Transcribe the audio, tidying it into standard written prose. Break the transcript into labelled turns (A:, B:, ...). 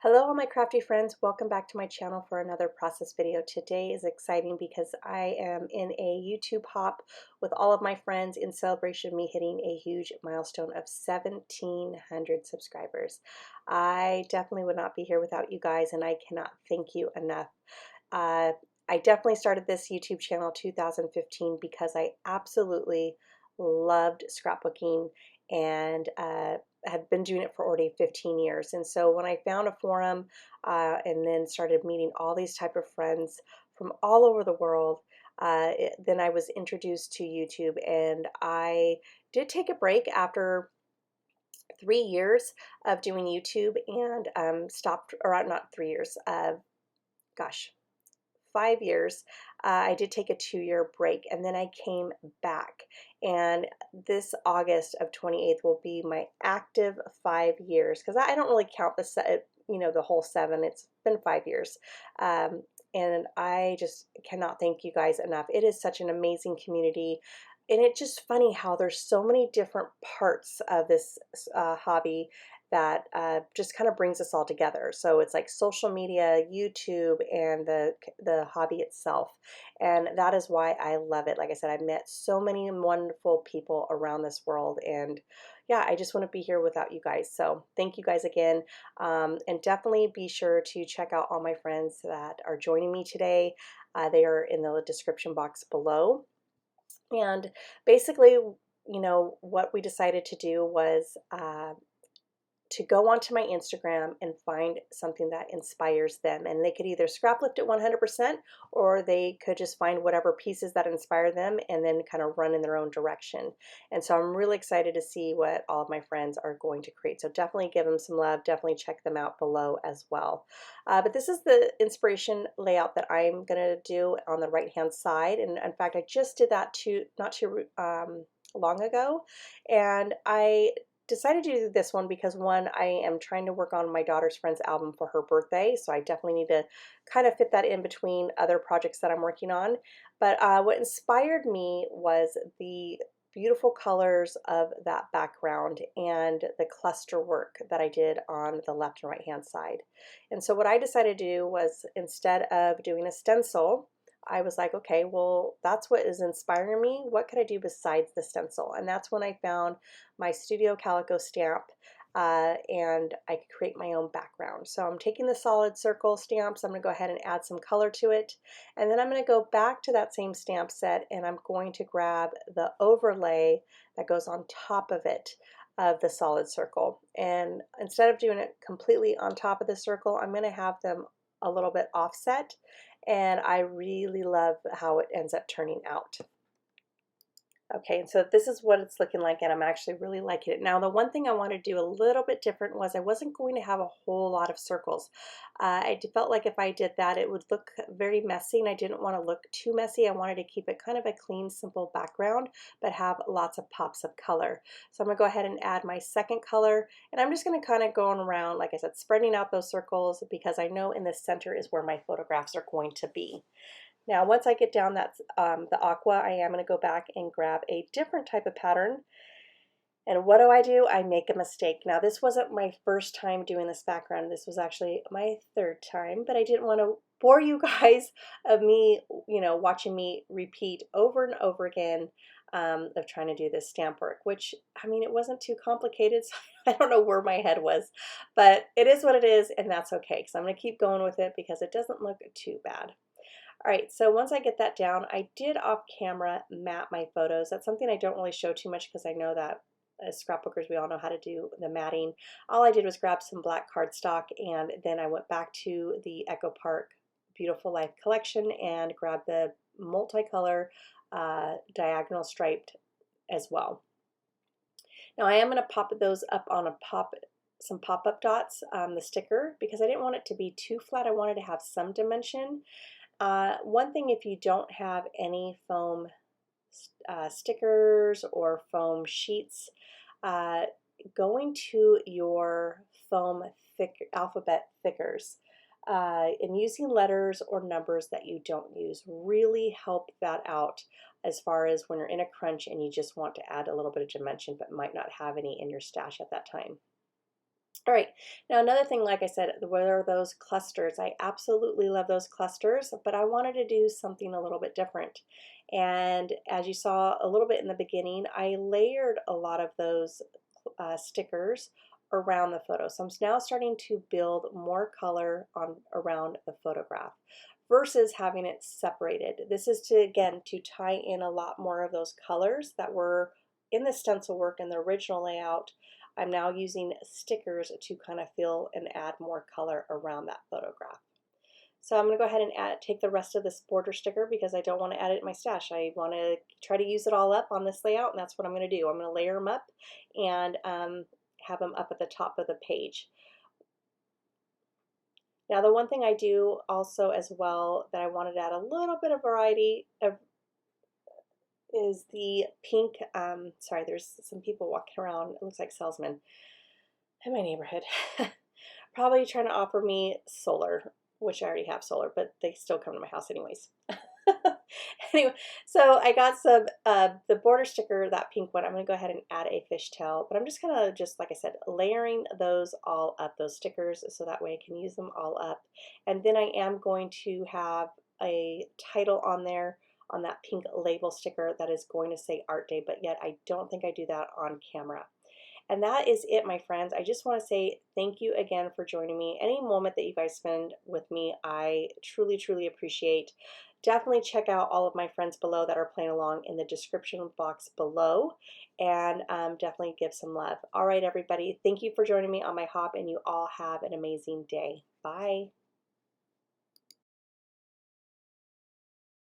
A: Hello all my crafty friends, welcome back to my channel for another process video. Today is exciting because I am in a YouTube hop with all of my friends in celebration of me hitting a huge milestone of 1,700 subscribers. I definitely would not be here without you guys, and I cannot thank you enough. Uh, I definitely started this YouTube channel 2015 because I absolutely loved scrapbooking and had been doing it for already 15 years. And so when I found a forum and then started meeting all these type of friends from all over the world, then I was introduced to YouTube, and I did take a break after 3 years of doing YouTube and stopped, or not 3 years, gosh, 5 years. I did take a 2-year break, and then I came back. And this August of 28th will be my active 5 years, because I don't really count the whole seven. It's been 5 years. And I just cannot thank you guys enough. It is such an amazing community. And it's just funny how there's so many different parts of this hobby that just kind of brings us all together. So it's like social media, YouTube, and the hobby itself. And that is why I love it. Like I said, I've met so many wonderful people around this world, and yeah, I just wouldn't be here without you guys. So thank you guys again. And definitely be sure to check out all my friends that are joining me today. They are in the description box below. And basically, what we decided to do was to go onto my Instagram and find something that inspires them. And they could either scrap lift it 100%, or they could just find whatever pieces that inspire them and then kind of run in their own direction. And so I'm really excited to see what all of my friends are going to create. So definitely give them some love. Definitely check them out below as well. But this is the inspiration layout that I'm going to do on the right hand side. And in fact, I just did that not too long ago. And I decided to do this one because, one, I am trying to work on my daughter's friend's album for her birthday, so I definitely need to kind of fit that in between other projects that I'm working on. But what inspired me was the beautiful colors of that background and the cluster work that I did on the left and right hand side. And so what I decided to do was, instead of doing a stencil, I was like, okay, well, that's what is inspiring me. What could I do besides the stencil? And that's when I found my Studio Calico stamp, and I could create my own background. So I'm taking the solid circle stamps. I'm going to go ahead and add some color to it. And then I'm going to go back to that same stamp set, and I'm going to grab the overlay that goes on top of it, of the solid circle. And instead of doing it completely on top of the circle, I'm going to have them a little bit offset, and I really love how it ends up turning out. Okay, so this is what it's looking like, and I'm actually really liking it. Now, the one thing I want to do a little bit different was I wasn't going to have a whole lot of circles. I felt like if I did that, it would look very messy, and I didn't want to look too messy. I wanted to keep it kind of a clean, simple background, but have lots of pops of color. So I'm going to go ahead and add my second color, and I'm just going to kind of go around, like I said, spreading out those circles, because I know in the center is where my photographs are going to be. Now, once I get down the aqua, I am going to go back and grab a different type of pattern. And what do? I make a mistake. Now, this wasn't my first time doing this background. This was actually my third time, but I didn't want to bore you guys of me, watching me repeat over and over again of trying to do this stamp work, which, I mean, it wasn't too complicated. So I don't know where my head was, but it is what it is, and that's okay, because I'm going to keep going with it because it doesn't look too bad. All right, so once I get that down, I did off camera map my photos. That's something I don't really show too much, because I know that as scrapbookers, we all know how to do the matting. All I did was grab some black cardstock, and then I went back to the Echo Park Beautiful Life collection and grabbed the multicolor diagonal striped as well. Now I am going to pop those up on some pop-up dots, the sticker, because I didn't want it to be too flat. I wanted to have some dimension. One thing, if you don't have any foam stickers or foam sheets, going to your foam alphabet thickers and using letters or numbers that you don't use really help that out, as far as when you're in a crunch and you just want to add a little bit of dimension but might not have any in your stash at that time. All right, now another thing, like I said, what are those clusters? I absolutely love those clusters, but I wanted to do something a little bit different. And as you saw a little bit in the beginning, I layered a lot of those stickers around the photo. So I'm now starting to build more color on around the photograph versus having it separated. This is to, again, to tie in a lot more of those colors that were in the stencil work in the original layout. I'm now using stickers to kind of fill and add more color around that photograph. So I'm going to go ahead and take the rest of this border sticker because I don't want to add it in my stash. I want to try to use it all up on this layout, and that's what I'm going to do. I'm going to layer them up and have them up at the top of the page. Now the one thing I do also as well that I wanted to add a little bit of variety of is the pink, sorry, there's some people walking around, it looks like salesmen in my neighborhood, probably trying to offer me solar, which I already have solar, but they still come to my house anyways. Anyway, so I got some, the border sticker, that pink one, I'm going to go ahead and add a fishtail, but I'm just going to, just like I said, layering those all up, those stickers, so that way I can use them all up. And then I am going to have a title on there on that pink label sticker that is going to say Art Day, but yet I don't think I do that on camera. And that is it, my friends. I just want to say thank you again for joining me. Any moment that you guys spend with me, I truly, truly appreciate. Definitely check out all of my friends below that are playing along in the description box below, and definitely give some love. All right, everybody. Thank you for joining me on my hop, and you all have an amazing day. Bye.